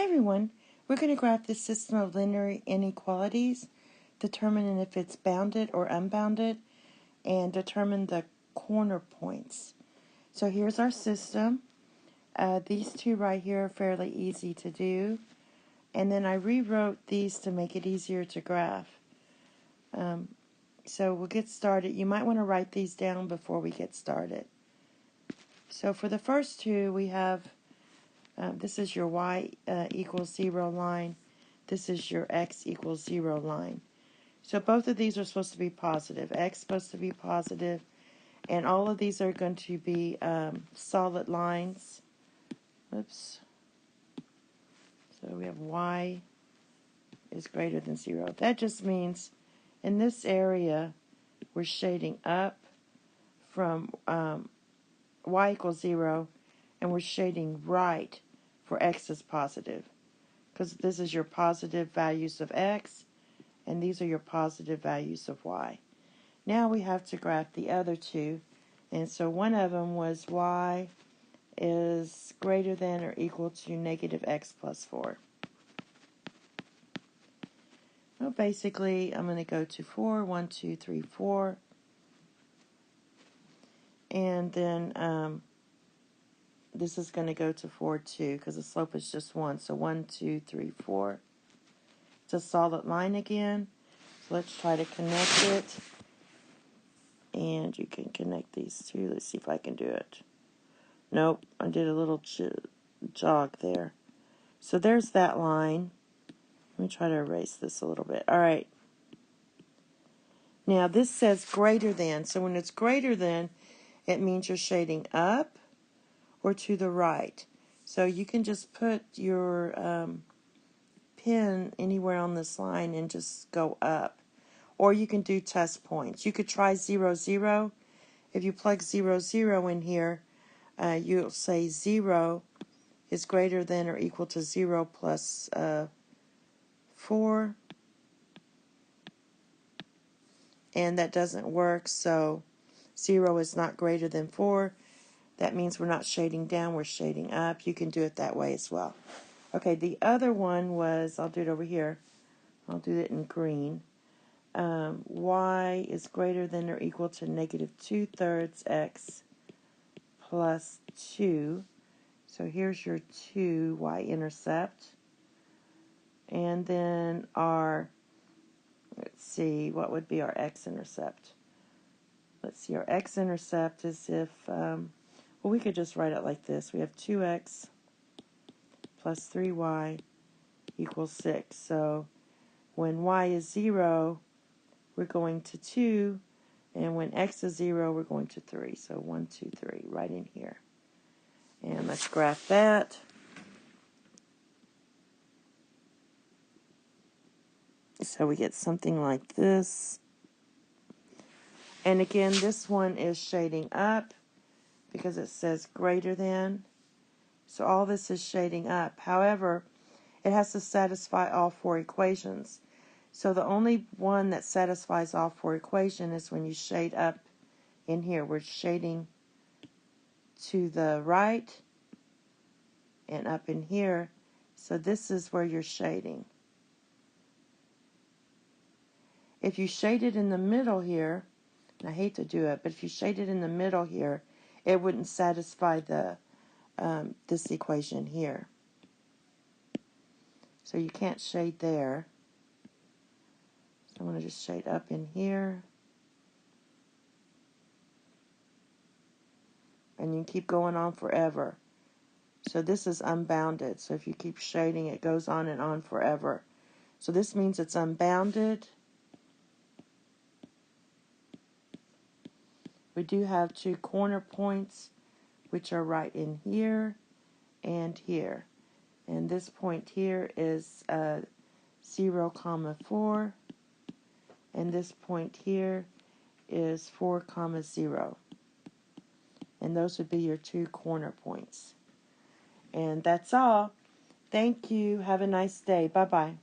Hi everyone, we're going to graph this system of linear inequalities, determine if it's bounded or unbounded, and determine the corner points. So here's our system. These two right here are fairly easy to do, and then I rewrote these to make it easier to graph. So we'll get started. You might want to write these down before we get started. So for the first two, we have this is your y equals 0 line. This is your x equals 0 line. So both of these are supposed to be positive. X is supposed to be positive, and all of these are going to be solid lines. Oops. So we have y is greater than 0. That just means in this area we're shading up from y equals 0, and we're shading right for x is positive, because this is your positive values of x, and these are your positive values of y. Now we have to graph the other two, and so one of them was y is greater than or equal to negative x plus 4. Well, basically, I'm going to go to 4, 1, 2, 3, 4, and then this is going to go to 4, 2, because the slope is just 1. So 1, 2, 3, 4. It's a solid line again. So let's try to connect it. And you can connect these two. Let's see if I can do it. Nope, I did a little jog there. So there's that line. Let me try to erase this a little bit. All right. Now this says greater than. So when it's greater than, it means you're shading up or to the right. So you can just put your pen anywhere on this line and just go up. Or you can do test points. You could try 0, 0. If you plug 0, 0 in here, you'll say 0 is greater than or equal to 0 plus 4. And that doesn't work, so 0 is not greater than 4. That means we're not shading down, we're shading up. You can do it that way as well. Okay, the other one was, I'll do it over here. I'll do it in green. Y is greater than or equal to negative 2/3 x plus 2. So here's your 2 y-intercept. And then our, let's see, what would be our x-intercept? Let's see, our x-intercept is if, well, we could just write it like this. We have 2x plus 3y equals 6. So when y is 0, we're going to 2, and when x is 0, we're going to 3. So 1, 2, 3, right in here. And let's graph that. So we get something like this. And again, this one is shading up because it says greater than. So all this is shading up. However, it has to satisfy all 4 equations. So the only one that satisfies all 4 equations is when you shade up in here. We're shading to the right and up in here. So this is where you're shading. If you shade it in the middle here, and I hate to do it, but if you shade it in the middle here, it wouldn't satisfy the this equation here. So you can't shade there. So I'm going to just shade up in here. And you can keep going on forever. So this is unbounded. So if you keep shading, it goes on and on forever. So this means it's unbounded. We do have 2 corner points, which are right in here and here. And this point here is 0, 4. And this point here is 4, 0. And those would be your 2 corner points. And that's all. Thank you. Have a nice day. Bye-bye.